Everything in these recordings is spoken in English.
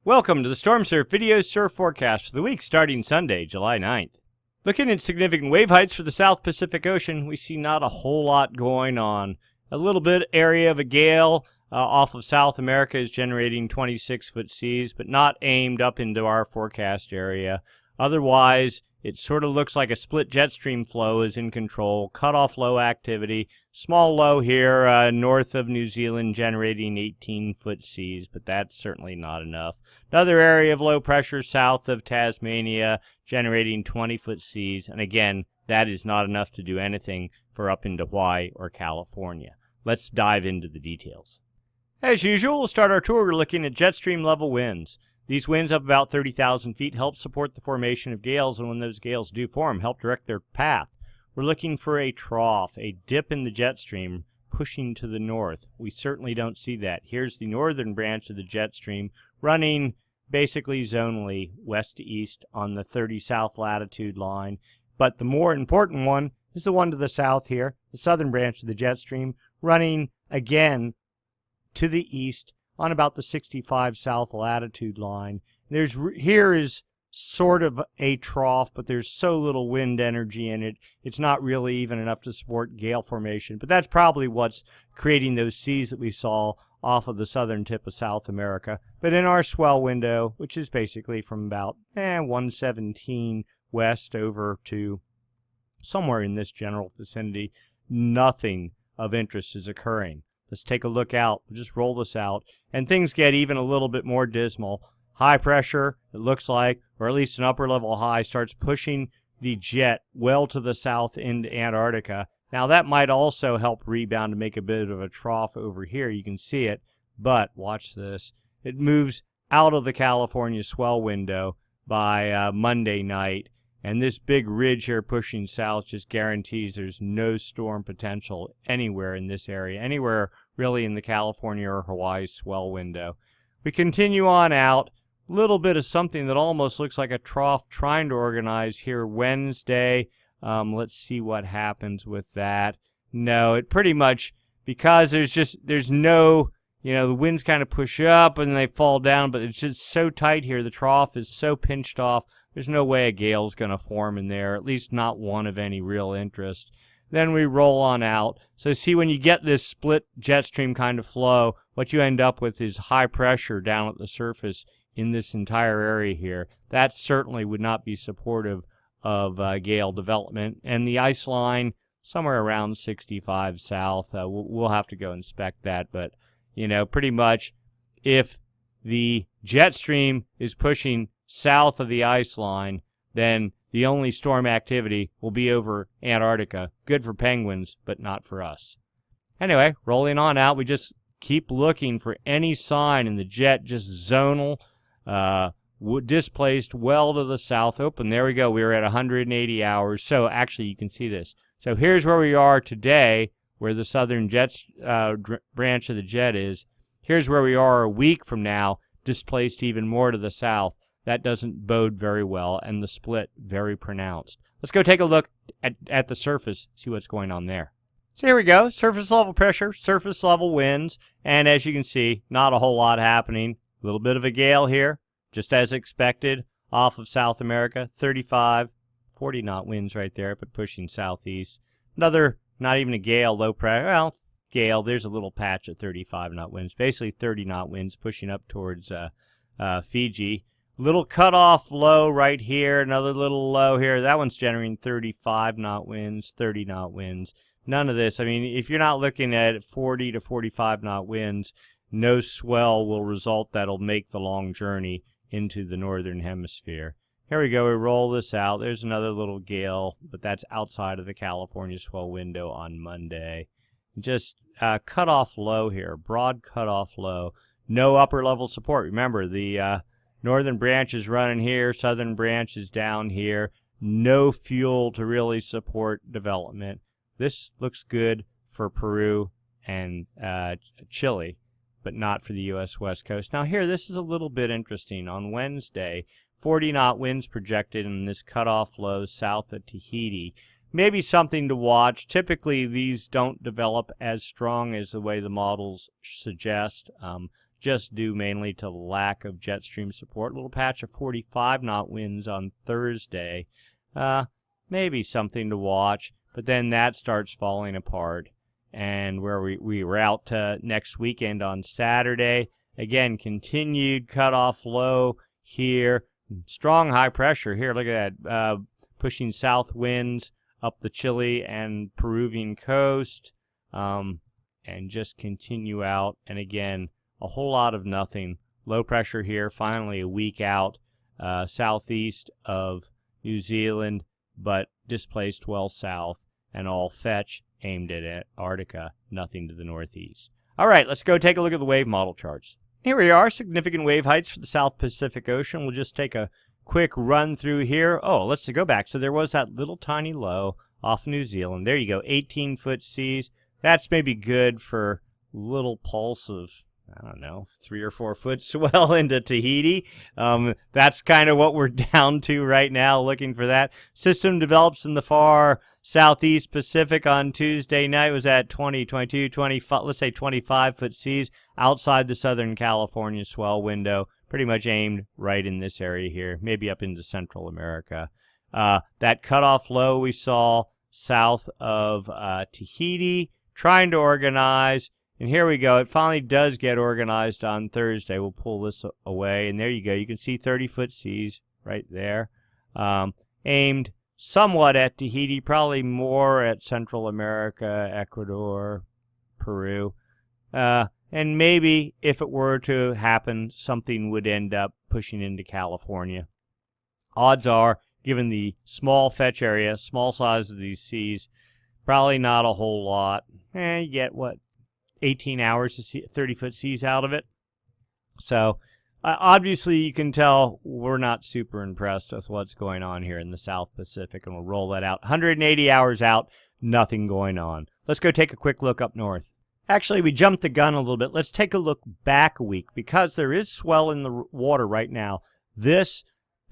Welcome to the Stormsurf video surf forecast for the week starting Sunday, July 9th. Looking at significant wave heights for the South Pacific Ocean, we see not a whole lot going on. A little bit area of a gale off of South America is generating 26-foot seas, but not aimed up into our forecast area. Otherwise, it sort of looks like a split jet stream flow is in control. Cutoff low activity. Small low here north of New Zealand generating 18-foot seas, but that's certainly not enough. Another area of low pressure south of Tasmania generating 20-foot seas, and again, that is not enough to do anything for up into Hawaii or California. Let's dive into the details. As usual, we'll start our tour looking at jet stream level winds. These winds up about 30,000 feet help support the formation of gales, and when those gales do form, help direct their path. We're looking for a trough, a dip in the jet stream pushing to the north. We certainly don't see that. Here's the northern branch of the jet stream running basically zonally west to east on the 30 south latitude line. But the more important one is the one to the south here, the southern branch of the jet stream, running again to the east on about the 65 south latitude line. Here is sort of a trough, but there's so little wind energy in it, it's not really even enough to support gale formation. But that's probably what's creating those seas that we saw off of the southern tip of South America. But in our swell window, which is basically from about 117 west over to somewhere in this general vicinity, nothing of interest is occurring. Let's take a look out. We'll just roll this out, and things get even a little bit more dismal. High pressure, it looks like, or at least an upper level high, starts pushing the jet well to the south into Antarctica. Now that might also help rebound to make a bit of a trough over here. You can see it, but watch this. It moves out of the California swell window by Monday night. And this big ridge here pushing south just guarantees there's no storm potential anywhere in this area, anywhere really in the California or Hawaii swell window. We continue on out. A little bit of something that almost looks like a trough trying to organize here Wednesday. Let's see what happens with that. No, it pretty much, because there's no, the winds kind of push up and they fall down, but it's just so tight here. The trough is so pinched off. There's no way a gale's going to form in there, at least not one of any real interest. Then we roll on out. So see, when you get this split jet stream kind of flow, what you end up with is high pressure down at the surface in this entire area here. That certainly would not be supportive of gale development. And the ice line, somewhere around 65 south. We'll have to go inspect that. But, pretty much if the jet stream is pushing south of the ice line, then the only storm activity will be over Antarctica. Good for penguins, but not for us. Anyway, rolling on out, we just keep looking for any sign in the jet, just zonal, displaced well to the south. And there we go. We were at 180 hours. So actually, you can see this. So here's where we are today, where the southern jet branch of the jet is. Here's where we are a week from now, displaced even more to the south. That doesn't bode very well, and the split very pronounced. Let's go take a look at the surface, see what's going on there. So here we go, surface level pressure, surface level winds, and as you can see, not a whole lot happening. A little bit of a gale here, just as expected, off of South America, 35, 40 knot winds right there, but pushing southeast. Another, not even a gale, low pressure, gale, there's a little patch of 35 knot winds, basically 30 knot winds pushing up towards Fiji. Little cutoff low right here, another little low here. That one's generating 35 knot winds, 30 knot winds. None of this. I mean, if you're not looking at 40 to 45 knot winds, no swell will result that'll make the long journey into the northern hemisphere. Here we go. We roll this out. There's another little gale, but that's outside of the California swell window on Monday. Just cutoff low here, broad cutoff low. No upper level support. Remember, the northern branch is running here, southern branch is down here. No fuel to really support development. This looks good for Peru and Chile, but not for the U.S. West Coast. Now here, this is a little bit interesting. On Wednesday, 40 knot winds projected in this cutoff low south of Tahiti. Maybe something to watch. Typically, these don't develop as strong as the way the models suggest. just due mainly to lack of jet stream support. A little patch of 45 knot winds on Thursday. Maybe something to watch, but then that starts falling apart. And where we were out next weekend on Saturday, again, continued cutoff low here. Strong high pressure here. Look at that. Pushing south winds up the Chile and Peruvian coast. And just continue out. And again, a whole lot of nothing. Low pressure here. Finally a week out southeast of New Zealand, but displaced well south. And all fetch aimed at Antarctica. Nothing to the northeast. All right, let's go take a look at the wave model charts. Here we are, significant wave heights for the South Pacific Ocean. We'll just take a quick run through here. Oh, let's go back. So there was that little tiny low off New Zealand. There you go, 18-foot seas. That's maybe good for a little pulse of, I don't know, 3 or 4 foot swell into Tahiti. That's kind of what we're down to right now, looking for that. System develops in the far southeast Pacific on Tuesday night. Was at 20, 22, 25, let's say 25-foot seas outside the Southern California swell window. Pretty much aimed right in this area here, maybe up into Central America. That cutoff low we saw south of Tahiti, trying to organize. And here we go. It finally does get organized on Thursday. We'll pull this away. And there you go. You can see 30-foot seas right there. Aimed somewhat at Tahiti, probably more at Central America, Ecuador, Peru. And maybe if it were to happen, something would end up pushing into California. Odds are, given the small fetch area, small size of these seas, probably not a whole lot. You get, 18 hours to see 30-foot seas out of it. So obviously you can tell we're not super impressed with what's going on here in the South Pacific, and we'll roll that out. 180 hours out, nothing going on. Let's go take a quick look up north. Actually, we jumped the gun a little bit. Let's take a look back a week, because there is swell in the water right now. It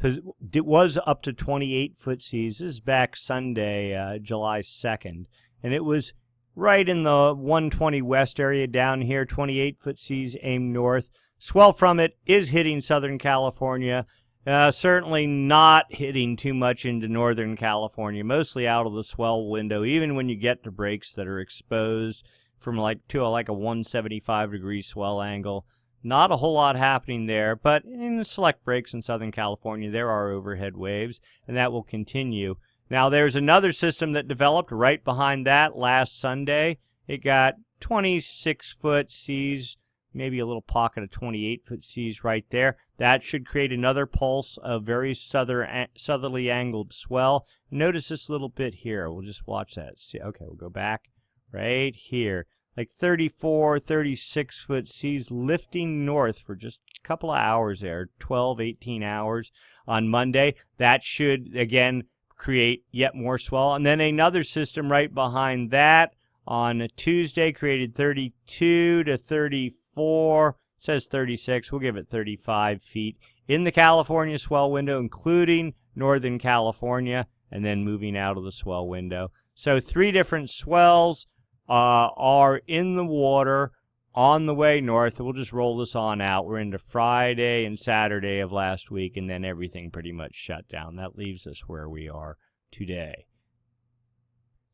was up to 28-foot seas. This is back Sunday, July 2nd, and it was right in the 120 west area down here, 28-foot seas aimed north. Swell from it is hitting Southern California, certainly not hitting too much into Northern California, mostly out of the swell window, even when you get to breaks that are exposed from like a 175-degree swell angle. Not a whole lot happening there, but in select breaks in Southern California, there are overhead waves, and that will continue. Now, there's another system that developed right behind that last Sunday. It got 26-foot seas, maybe a little pocket of 28-foot seas right there. That should create another pulse of very southerly angled swell. Notice this little bit here. We'll just watch that. See, okay, we'll go back right here. Like 34, 36-foot seas lifting north for just a couple of hours there, 12, 18 hours on Monday. That should, again, create yet more swell. And then another system right behind that on Tuesday created 32 to 34, it says 36, we'll give it 35 feet in the California swell window, including Northern California, and then moving out of the swell window. So 3 different swells are in the water on the way north. We'll just roll this on out. We're into Friday and Saturday of last week, and then everything pretty much shut down. That leaves us where we are today.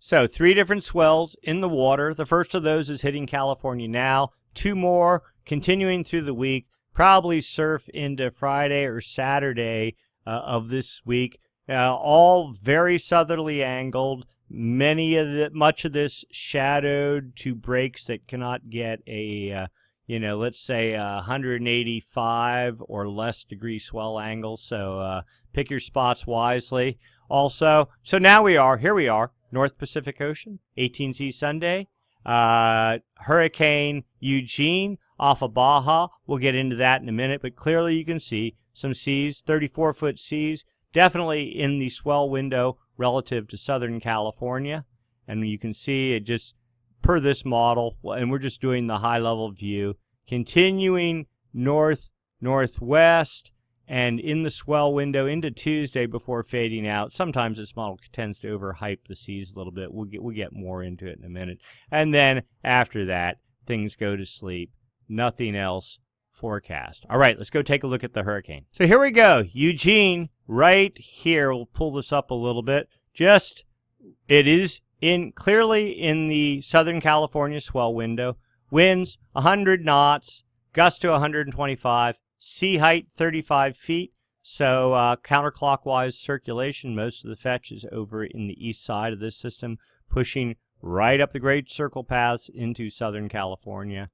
So 3 different swells in the water. The first of those is hitting California now. 2 more continuing through the week. Probably surf into Friday or Saturday of this week. All very southerly angled. Much of this shadowed to breaks that cannot get a, let's say 185 or less degree swell angle. So pick your spots wisely. Also, so now here we are, North Pacific Ocean, 18Z Sunday, Hurricane Eugene off of Baja. We'll get into that in a minute, but clearly you can see some seas, 34-foot seas, definitely in the swell window relative to Southern California. And you can see it just per this model, and we're just doing the high-level view, continuing northwest and in the swell window into Tuesday before fading out. Sometimes this model tends to overhype the seas a little bit. We'll get more into it in a minute. And then after that, things go to sleep. Nothing else forecast. All right, let's go take a look at the hurricane. So here we go. Eugene, right here. We'll pull this up a little bit. It is clearly in the Southern California swell window. Winds 100 knots, gust to 125, sea height 35 feet. So counterclockwise circulation. Most of the fetch is over in the east side of this system, pushing right up the Great Circle paths into Southern California.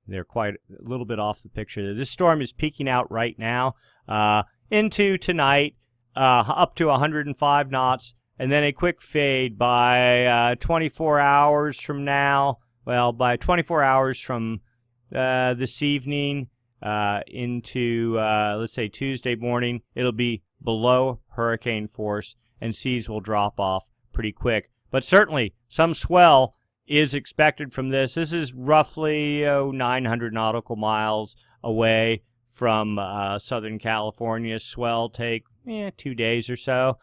They're quite a little bit off the picture. This storm is peaking out right now into tonight, up to 105 knots, and then a quick fade by 24 hours from now. Well, by 24 hours from this evening into, let's say, Tuesday morning, it'll be below hurricane force, and seas will drop off pretty quick. But certainly, some swell is expected from this. This is roughly 900 nautical miles away from Southern California. Swell take 2 days or so,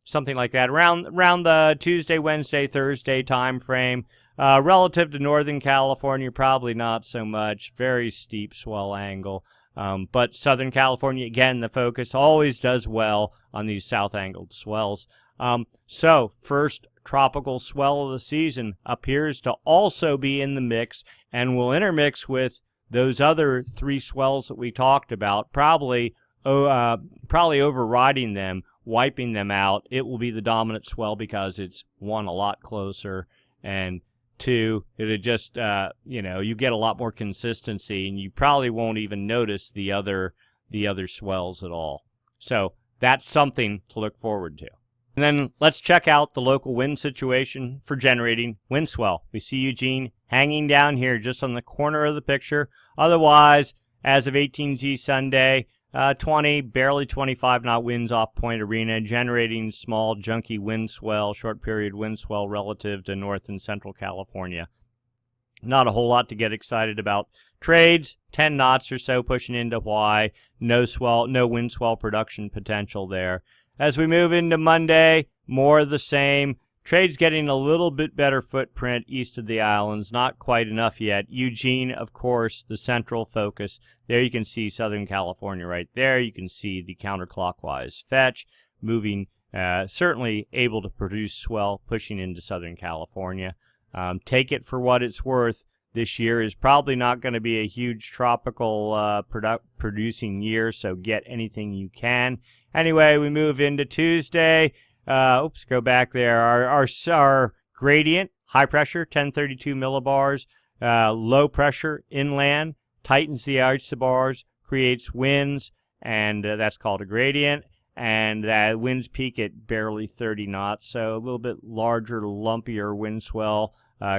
something like that, around the Tuesday, Wednesday, Thursday time frame. Relative to Northern California, probably not so much. Very steep swell angle. But Southern California, again, the focus always does well on these south-angled swells. So, first tropical swell of the season appears to also be in the mix and will intermix with those other 3 swells that we talked about, probably overriding them, wiping them out. It will be the dominant swell because it's, 1, a lot closer, and 2, it'll just, you get a lot more consistency, and you probably won't even notice the other swells at all. So that's something to look forward to. And then let's check out the local wind situation for generating wind swell. We see Eugene hanging down here just on the corner of the picture. Otherwise, as of 18Z Sunday, 20, barely 25 knot winds off Point Arena, generating small, junky wind swell, short period wind swell relative to North and Central California. Not a whole lot to get excited about. Trades, 10 knots or so pushing into Hawaii. No wind swell production potential there. As we move into Monday, more of the same. Trades getting a little bit better footprint east of the islands. Not quite enough yet. Eugene, of course, the central focus. There you can see Southern California right there. You can see the counterclockwise fetch moving, certainly able to produce swell pushing into Southern California. Take it for what it's worth. This year is probably not going to be a huge tropical producing year, so get anything you can. Anyway, we move into Tuesday. Go back there. Our gradient, high pressure, 1032 millibars. Low pressure, inland, tightens the isobars, creates winds, and that's called a gradient. And winds peak at barely 30 knots, so a little bit larger, lumpier wind swell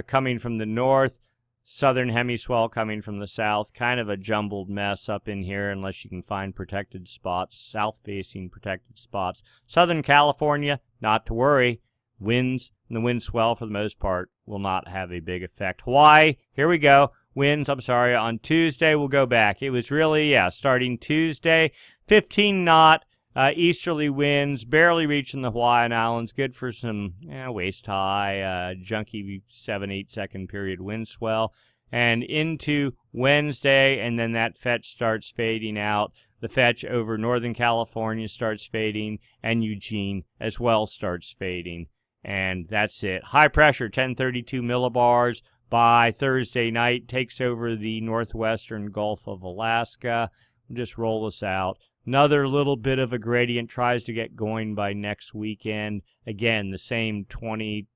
coming from the north. Southern hemiswell coming from the south. Kind of a jumbled mess up in here unless you can find protected spots, south-facing protected spots. Southern California, not to worry. Winds and the wind swell, for the most part, will not have a big effect. Hawaii, here we go. Winds, on Tuesday we'll go back. It was really, starting Tuesday, 15 knot. Easterly winds, barely reaching the Hawaiian Islands. Good for some waist-high, junky 7-8 second period wind swell. And into Wednesday, and then that fetch starts fading out. The fetch over Northern California starts fading, and Eugene as well starts fading. And that's it. High pressure, 1032 millibars. By Thursday night, takes over the northwestern Gulf of Alaska. We'll just roll this out. Another little bit of a gradient tries to get going by next weekend. Again, the same 20,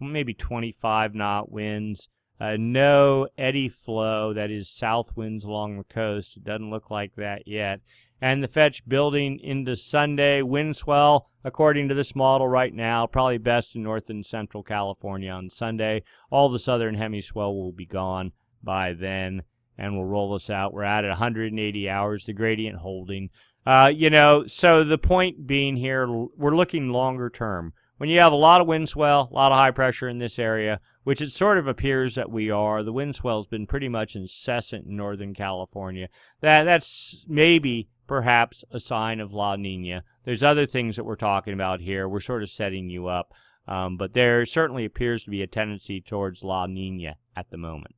maybe 25 knot winds. No eddy flow, that is south winds along the coast. It doesn't look like that yet. And the fetch building into Sunday. Wind swell, according to this model right now, probably best in North and Central California on Sunday. All the southern hemiswell will be gone by then. And we'll roll this out. We're at 180 hours, the gradient holding. So the point being here, we're looking longer term. When you have a lot of wind swell, a lot of high pressure in this area, which it sort of appears that we are, the wind swell has been pretty much incessant in Northern California. That's maybe, perhaps, a sign of La Nina. There's other things that we're talking about here. We're sort of setting you up. But there certainly appears to be a tendency towards La Nina at the moment.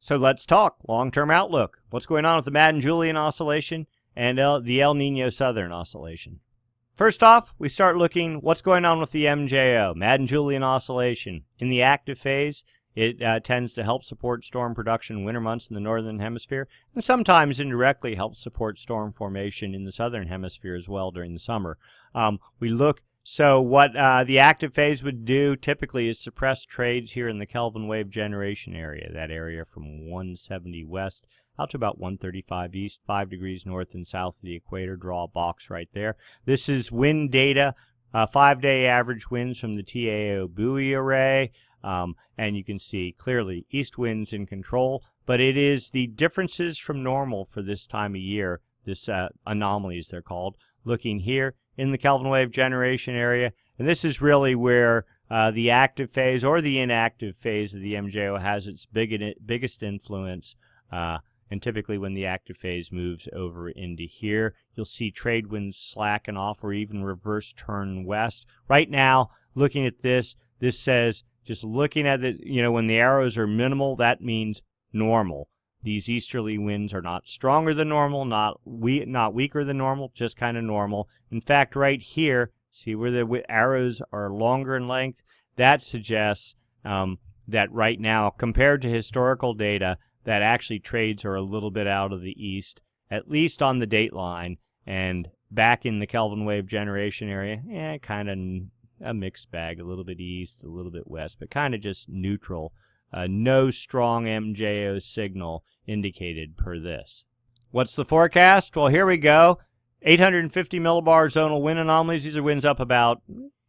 So let's talk long-term outlook. What's going on with the Madden-Julian Oscillation and the El Nino Southern Oscillation? First off, we start looking what's going on with the MJO, Madden-Julian Oscillation. In the active phase, it tends to help support storm production in winter months in the northern hemisphere, and sometimes indirectly helps support storm formation in the southern hemisphere as well during the summer. So what the active phase would do typically is suppress trades here in the Kelvin wave generation area, that area from 170 west out to about 135 east, 5 degrees north and south of the equator. Draw a box right there. This is wind data, 5-day average winds from the TAO buoy array, and you can see clearly east winds in control, but it is the differences from normal for this time of year, this anomalies they're called, looking here in the Kelvin wave generation area, and this is really where the active phase or the inactive phase of the MJO has its biggest influence. And typically when the active phase moves over into here, you'll see trade winds slacken off or even reverse turn west. Right now, looking at this says, just looking at it, when the arrows are minimal, that means normal. These easterly winds are not stronger than normal, not weaker than normal, just kind of normal. In fact, right here, see where the arrows are longer in length? That suggests that right now, compared to historical data, that actually trades are a little bit out of the east, at least on the date line, and back in the Kelvin wave generation area, kind of a mixed bag, a little bit east, a little bit west, but kind of just neutral. No strong MJO signal indicated per this. What's the forecast? Well, here we go. 850 millibar zonal wind anomalies. These are winds up about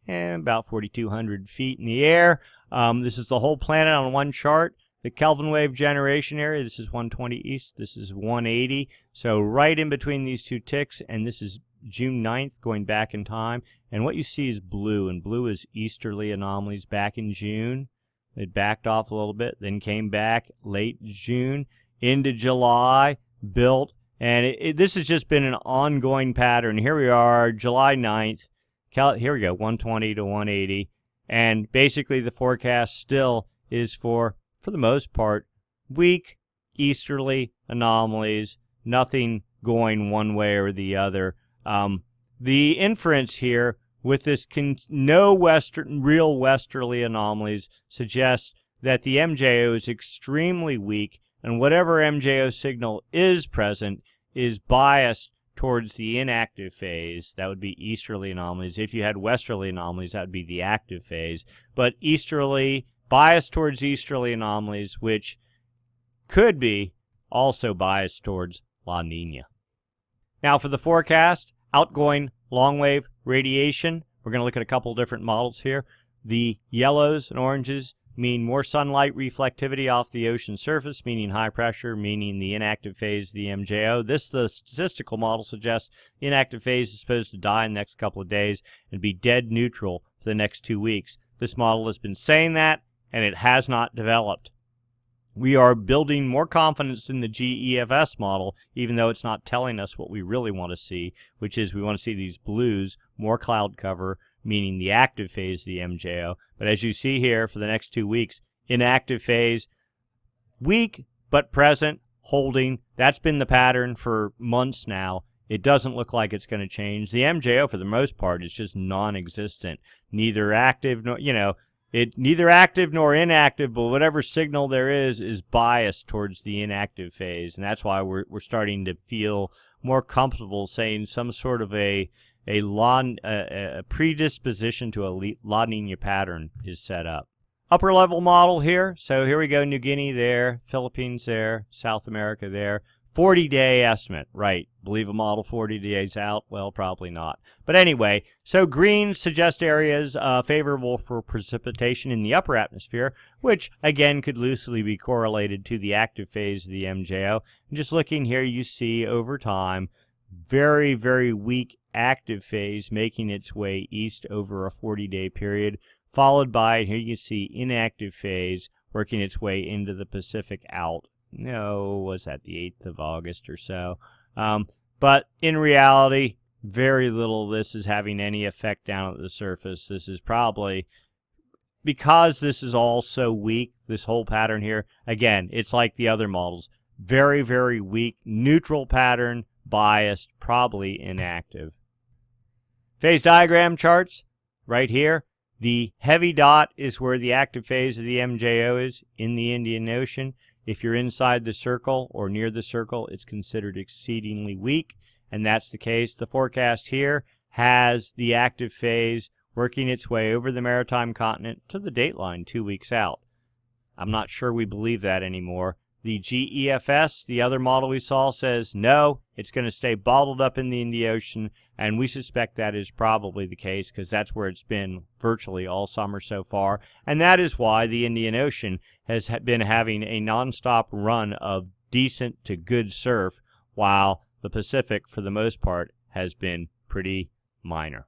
4,200 feet in the air. This is the whole planet on one chart. The Kelvin wave generation area, this is 120 east, this is 180. So right in between these two ticks, and this is June 9th, going back in time. And what you see is blue, and blue is easterly anomalies back in June. It backed off a little bit, then came back late June into July, built, and this has just been an ongoing pattern. Here we are, July 9th. Here we go, 120 to 180. And basically the forecast still is for the most part, weak easterly anomalies, nothing going one way or the other. The inference here with this no real westerly anomalies suggests that the MJO is extremely weak, and whatever MJO signal is present is biased towards the inactive phase. That would be easterly anomalies. If you had westerly anomalies, that would be the active phase. But biased towards easterly anomalies, which could be also biased towards La Nina. Now for the forecast, outgoing long wave radiation, we're going to look at a couple different models here. The yellows and oranges mean more sunlight reflectivity off the ocean surface, meaning high pressure, meaning the inactive phase of the MJO. The statistical model suggests the inactive phase is supposed to die in the next couple of days and be dead neutral for the next 2 weeks. This model has been saying that, and it has not developed. We are building more confidence in the GEFS model, even though it's not telling us what we really want to see, which is we want to see these blues, more cloud cover, meaning the active phase of the MJO. But as you see here, for the next 2 weeks, inactive phase, weak but present, holding. That's been the pattern for months now. It doesn't look like it's going to change. The MJO, for the most part, is just non-existent. Neither active nor, neither active nor inactive, but whatever signal there is biased towards the inactive phase, and that's why we're starting to feel more comfortable saying some sort of a predisposition to a La Nina pattern is set up. Upper level model here. So here we go, New Guinea there, Philippines there, South America there. 40-day estimate, right. Believe a model 40 days out? Well, probably not. But anyway, so green suggests areas favorable for precipitation in the upper atmosphere, which again could loosely be correlated to the active phase of the MJO. And just looking here, you see over time, very, very weak active phase making its way east over a 40-day period, followed by, here you see, inactive phase working its way into the Pacific out. Was that the 8th of August or so? But in reality, very little of this is having any effect down at the surface. This is probably because this is all so weak, this whole pattern here, again, it's like the other models. Very, very weak, neutral pattern, biased, probably inactive. Phase diagram charts, right here. The heavy dot is where the active phase of the MJO is in the Indian Ocean. If you're inside the circle or near the circle, it's considered exceedingly weak, and that's the case. The forecast here has the active phase working its way over the maritime continent to the dateline 2 weeks out. I'm not sure we believe that anymore. The GEFS, the other model we saw, says no, it's going to stay bottled up in the Indian Ocean, and we suspect that is probably the case because that's where it's been virtually all summer so far, and that is why the Indian Ocean has been having a nonstop run of decent to good surf, while the Pacific, for the most part, has been pretty minor.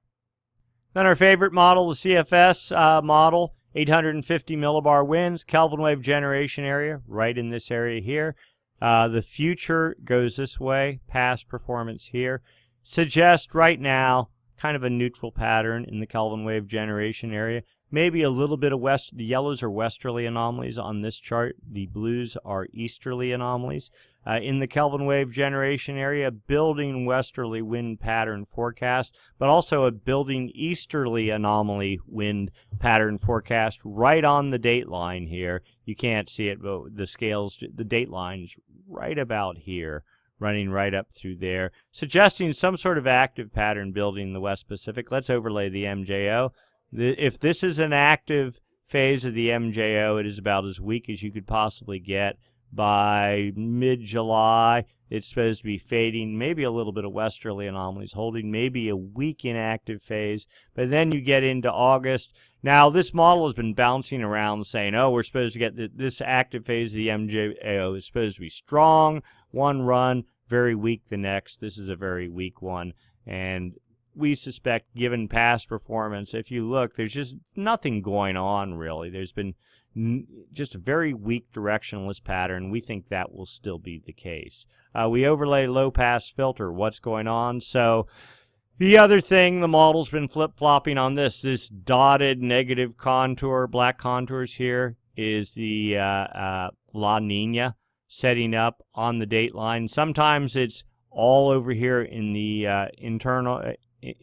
Then our favorite model, the CFS model, 850 millibar winds, Kelvin wave generation area, right in this area here. The future goes this way, past performance here. Suggests right now kind of a neutral pattern in the Kelvin wave generation area. Maybe a little bit of the yellows are westerly anomalies on this chart. The blues are easterly anomalies. In the Kelvin wave generation area, building westerly wind pattern forecast, but also a building easterly anomaly wind pattern forecast right on the date line here. You can't see it, but the scales, the date line is right about here, running right up through there, suggesting some sort of active pattern building in the West Pacific. Let's overlay the MJO. If this is an active phase of the MJO, it is about as weak as you could possibly get. By mid-July, it's supposed to be fading, maybe a little bit of westerly anomalies holding, maybe a weak inactive phase, but then you get into August. Now, this model has been bouncing around saying, oh, we're supposed to get this active phase of the MJO is supposed to be strong, one run, very weak the next. This is a very weak one, and we suspect, given past performance, if you look, there's just nothing going on, really. There's been just a very weak directionless pattern. We think that will still be the case. We overlay low pass filter. What's going on? So the other thing, the model's been flip-flopping on this dotted negative contour, black contours here, is the La Nina setting up on the date line. Sometimes it's all over here in the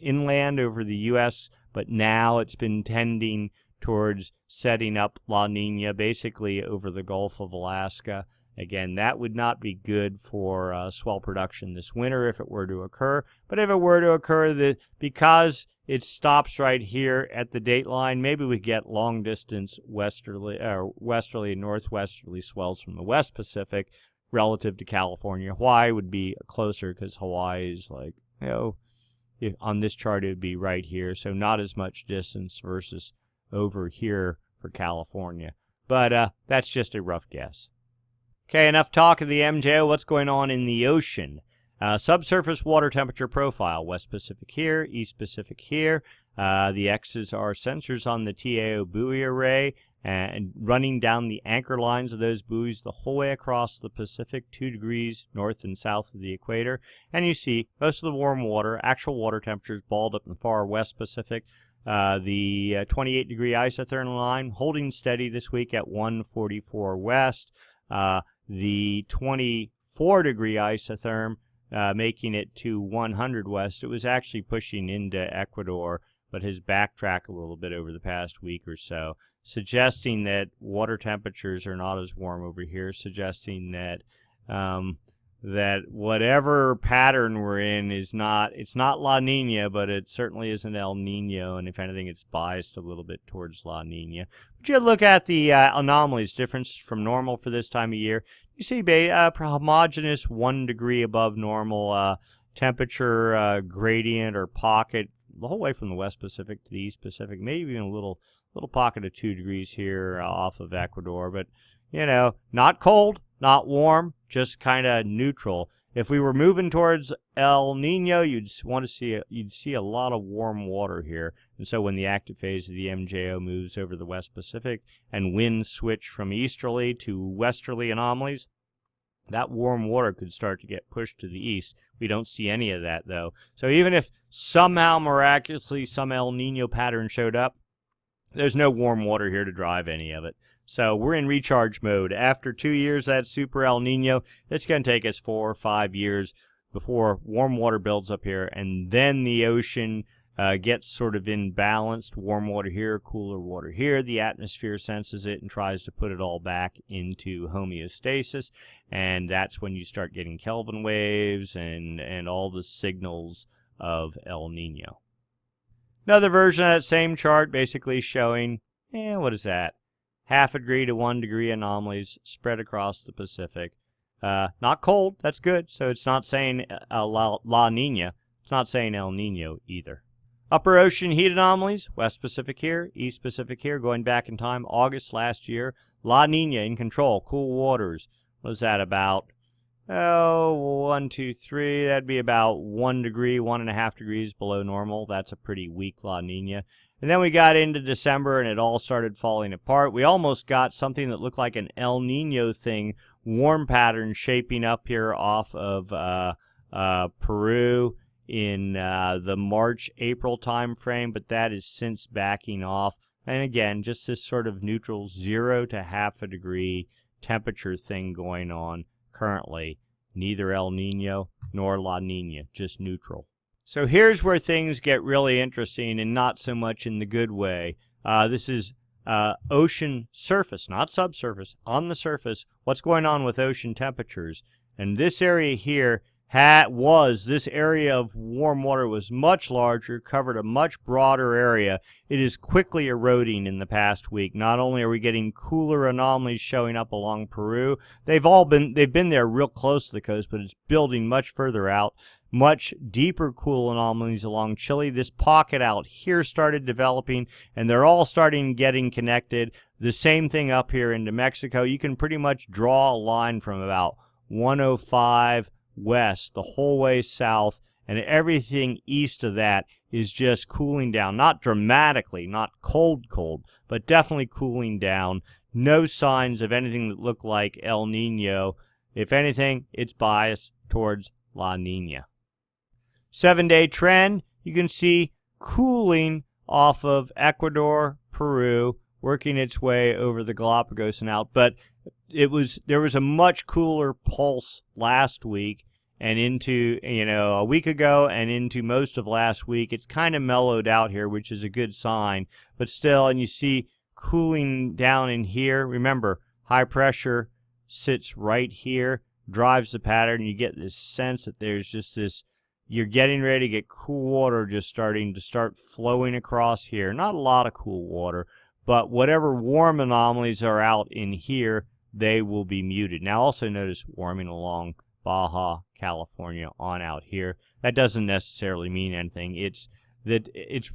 inland over the U.S., but now it's been tending towards setting up La Nina basically over the Gulf of Alaska. Again, that would not be good for swell production this winter if it were to occur. But if it were to occur, because it stops right here at the date line, maybe we get long distance westerly and northwesterly swells from the West Pacific relative to California. Hawaii would be closer because Hawaii is like, on this chart it would be right here, so not as much distance versus over here for California. But that's just a rough guess. Okay, enough talk of the MJO. What's going on in the ocean? Subsurface water temperature profile. West Pacific here, East Pacific here. The X's are sensors on the TAO buoy array and running down the anchor lines of those buoys the whole way across the Pacific, 2 degrees north and south of the equator. And you see most of the warm water, actual water temperatures balled up in the far West Pacific. The 28-degree isothermal line holding steady this week at 144 west. The 24-degree isotherm making it to 100 west. It was actually pushing into Ecuador, but has backtracked a little bit over the past week or so, suggesting that water temperatures are not as warm over here, suggesting that that whatever pattern we're in it's not La Nina, but it certainly isn't El Nino, and if anything, it's biased a little bit towards La Nina. But you look at the anomalies, difference from normal for this time of year. You see homogeneous 1 degree above normal temperature gradient or pocket the whole way from the West Pacific to the East Pacific, maybe even a little pocket of 2 degrees here off of Ecuador, but not cold, not warm, just kind of neutral. If we were moving towards El Nino, you'd see a lot of warm water here. And so when the active phase of the MJO moves over the West Pacific and winds switch from easterly to westerly anomalies, that warm water could start to get pushed to the east. We don't see any of that, though. So even if somehow miraculously some El Nino pattern showed up, There's no warm water here to drive any of it. So we're in recharge mode. After 2 years, that super El Nino, it's going to take us 4 or 5 years before warm water builds up here, and then the ocean gets sort of imbalanced. Warm water here, cooler water here. The atmosphere senses it and tries to put it all back into homeostasis, and that's when you start getting Kelvin waves and all the signals of El Nino. Another version of that same chart basically showing, what is that? Half a degree to 1 degree anomalies spread across the Pacific. Not cold, that's good. So it's not saying La Nina. It's not saying El Nino either. Upper ocean heat anomalies, West Pacific here, East Pacific here, going back in time, August last year. La Nina in control, cool waters. What is that about? 1, 2, 3. That'd be about 1 degree, 1.5 degrees below normal. That's a pretty weak La Nina. And then we got into December and it all started falling apart. We almost got something that looked like an El Nino thing, warm pattern shaping up here off of Peru in the March-April time frame, but that is since backing off. And again, just this sort of neutral 0 to half a degree temperature thing going on currently. Neither El Nino nor La Nina, just neutral. So here's where things get really interesting, and not so much in the good way. This is ocean surface, not subsurface, on the surface. What's going on with ocean temperatures? And this area here this area of warm water was much larger, covered a much broader area. It is quickly eroding in the past week. Not only are we getting cooler anomalies showing up along Peru, they've been there real close to the coast, but it's building much further out. Much deeper cool anomalies along Chile. This pocket out here started developing, and they're all starting getting connected. The same thing up here into Mexico. You can pretty much draw a line from about 105 west the whole way south, and everything east of that is just cooling down. Not dramatically, not cold, but definitely cooling down. No signs of anything that look like El Nino. If anything, it's biased towards La Nina. 7-day trend, you can see cooling off of Ecuador, Peru, working its way over the Galapagos and out. But there was a much cooler pulse last week and into, a week ago and into most of last week. It's kind of mellowed out here, which is a good sign. But still, and you see cooling down in here. Remember, high pressure sits right here, drives the pattern. You get this sense that there's just this, you're getting ready to get cool water just starting to flowing across here. Not a lot of cool water, but whatever warm anomalies are out in here, they will be muted. Now also notice warming along Baja, California on out here. That doesn't necessarily mean anything. It's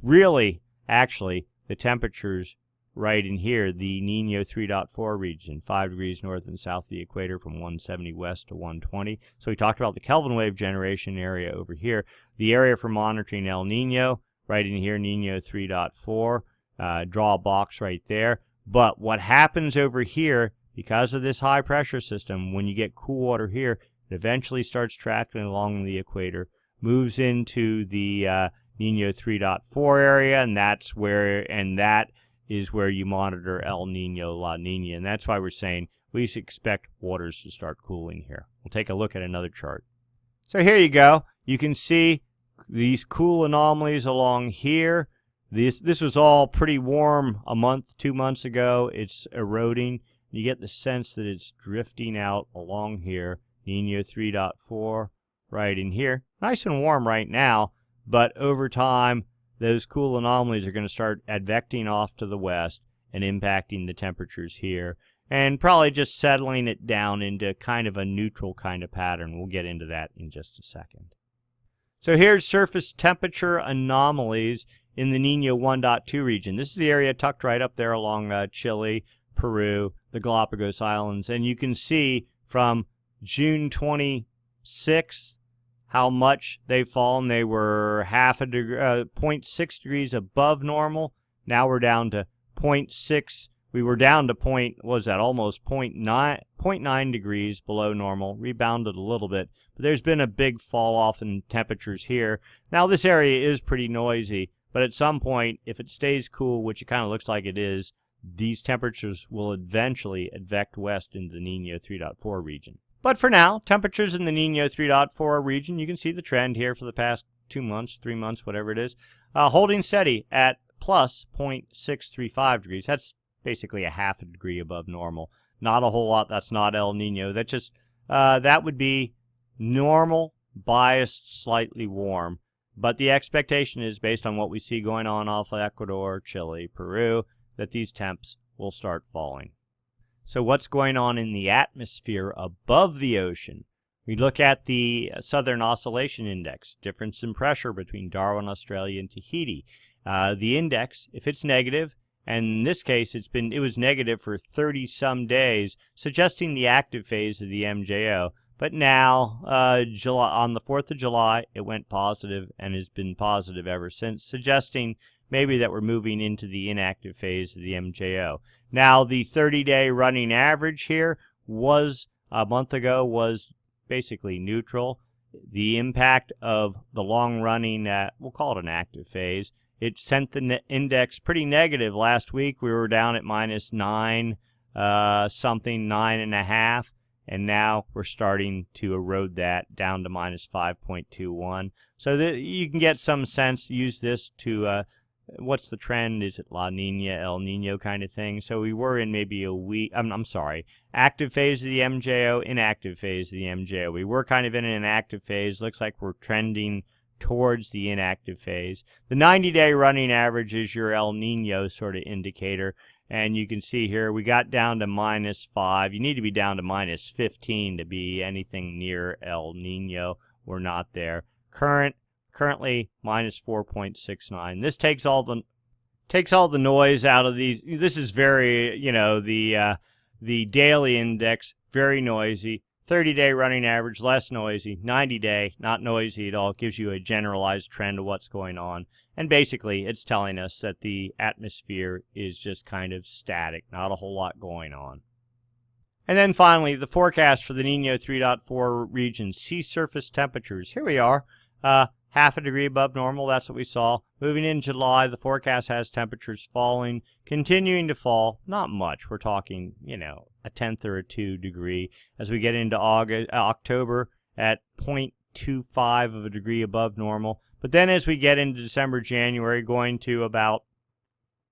really actually the temperatures right in here, the Nino 3.4 region, 5 degrees north and south of the equator from 170 west to 120. So we talked about the Kelvin wave generation area over here. The area for monitoring El Nino, right in here, Nino 3.4. Draw a box right there. But what happens over here, because of this high pressure system, when you get cool water here, it eventually starts tracking along the equator, moves into the Nino 3.4 area, and that is where you monitor El Nino, La Nina, and that's why we're saying we expect waters to start cooling here. We'll take a look at another chart. So here you go. You can see these cool anomalies along here. This was all pretty warm a month, 2 months ago. It's eroding. You get the sense that it's drifting out along here. Nino 3.4 right in here. Nice and warm right now, but over time, those cool anomalies are going to start advecting off to the west and impacting the temperatures here, and probably just settling it down into kind of a neutral kind of pattern. We'll get into that in just a second. So here's surface temperature anomalies in the Nino 1.2 region. This is the area tucked right up there along Chile, Peru, the Galapagos Islands, and you can see from June 26th how much they've fallen. They were 0.6 degrees above normal. Now we're down to 0.6. We were down to almost 0.9 degrees below normal. Rebounded a little bit, but there's been a big fall off in temperatures here. Now this area is pretty noisy, But at some point, if it stays cool, which it kind of looks like it is, these temperatures will eventually advect west into the Niño 3.4 region. But for now, temperatures in the Niño 3.4 region, you can see the trend here for the past 2 months, 3 months, whatever it is, holding steady at plus 0.635 degrees. That's basically a half a degree above normal. Not a whole lot. That's not El Nino. That's just, that would be normal, biased, slightly warm. But the expectation is, based on what we see going on off Ecuador, Chile, Peru, that these temps will start falling. So what's going on in the atmosphere above the ocean? We look at the Southern Oscillation Index, difference in pressure between Darwin, Australia, and Tahiti. The index, if it's negative, and in this case it was negative for 30-some days, suggesting the active phase of the MJO. But now, on the 4th of July, it went positive and has been positive ever since, suggesting maybe that we're moving into the inactive phase of the MJO. Now, the 30-day running average here was, a month ago, was basically neutral. The impact of the long-running, we'll call it an active phase, it sent the index pretty negative last week. We were down at minus 9 something, 9.5. And now we're starting to erode that down to minus 5.21. So you can get some sense, use this to, what's the trend? Is it La Nina, El Nino kind of thing? So we were in maybe a week, I'm sorry, active phase of the MJO, inactive phase of the MJO. We were kind of in an active phase. Looks like we're trending towards the inactive phase. The 90-day running average is your El Nino sort of indicator. And you can see here, we got down to minus 5. You need to be down to minus 15 to be anything near El Nino. We're not there. Currently minus 4.69. This takes all the noise out of these. This is very, the daily index, very noisy. 30-day running average, less noisy. 90-day, not noisy at all. It gives you a generalized trend of what's going on. And basically, it's telling us that the atmosphere is just kind of static, not a whole lot going on. And then finally, the forecast for the Niño 3.4 region, sea surface temperatures. Here we are, half a degree above normal. That's what we saw. Moving in July, the forecast has temperatures falling, continuing to fall. Not much. We're talking, a tenth or a 2 degree. As we get into October at 0.25 of a degree above normal. But then as we get into December, January, going to about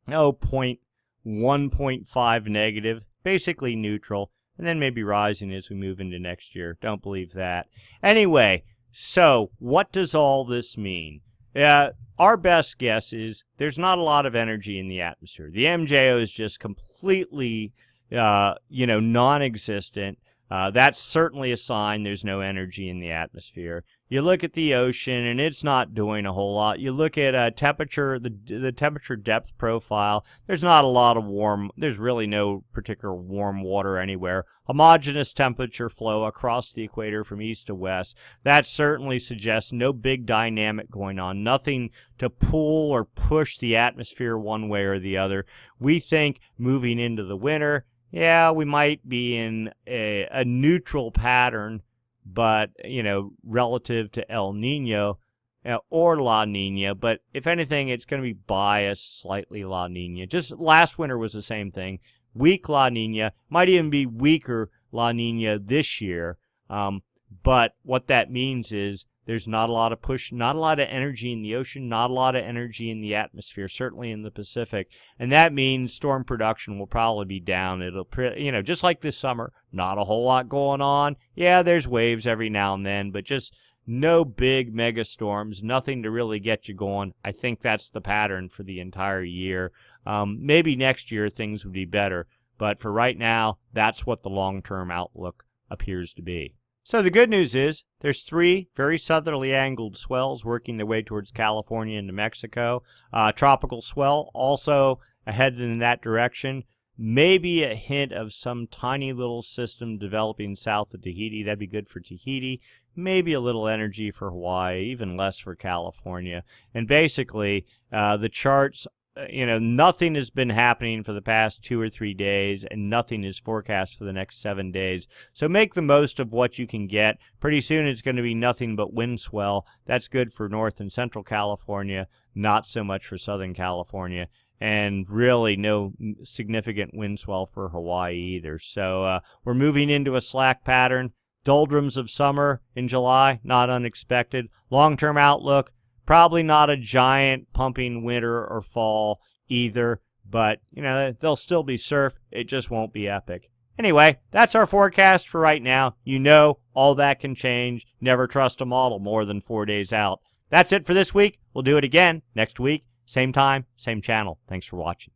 1.5 negative, basically neutral, and then maybe rising as we move into next year. Don't believe that. Anyway, so what does all this mean? Our best guess is there's not a lot of energy in the atmosphere. The MJO is just completely, non-existent. That's certainly a sign there's no energy in the atmosphere. You look at the ocean, and it's not doing a whole lot. You look at temperature, the temperature depth profile. There's not a lot of warm. There's really no particular warm water anywhere. Homogeneous temperature flow across the equator from east to west. That certainly suggests no big dynamic going on. Nothing to pull or push the atmosphere one way or the other. We think moving into the winter, yeah, we might be in a neutral pattern, but, relative to El Nino or La Nina. But if anything, it's going to be biased slightly La Nina. Just last winter was the same thing. Weak La Nina, might even be weaker La Nina this year. But what that means is there's not a lot of push, not a lot of energy in the ocean, not a lot of energy in the atmosphere, certainly in the Pacific. And that means storm production will probably be down. It'll, just like this summer, not a whole lot going on. Yeah, there's waves every now and then, but just no big mega storms, nothing to really get you going. I think that's the pattern for the entire year. Maybe next year things would be better, but for right now, that's what the long-term outlook appears to be. So the good news is there's 3 very southerly angled swells working their way towards California and New Mexico. Tropical swell also ahead in that direction. Maybe a hint of some tiny little system developing south of Tahiti. That'd be good for Tahiti. Maybe a little energy for Hawaii, even less for California. And basically, the charts nothing has been happening for the past 2 or 3 days, and nothing is forecast for the next 7 days. So make the most of what you can get. Pretty soon it's going to be nothing but wind swell. That's good for North and Central California, not so much for Southern California, and really no significant wind swell for Hawaii either. So we're moving into a slack pattern. Doldrums of summer in July, not unexpected. Long-term outlook, probably not a giant pumping winter or fall either, but, there'll still be surf. It just won't be epic. Anyway, that's our forecast for right now. All that can change. Never trust a model more than 4 days out. That's it for this week. We'll do it again next week. Same time, same channel. Thanks for watching.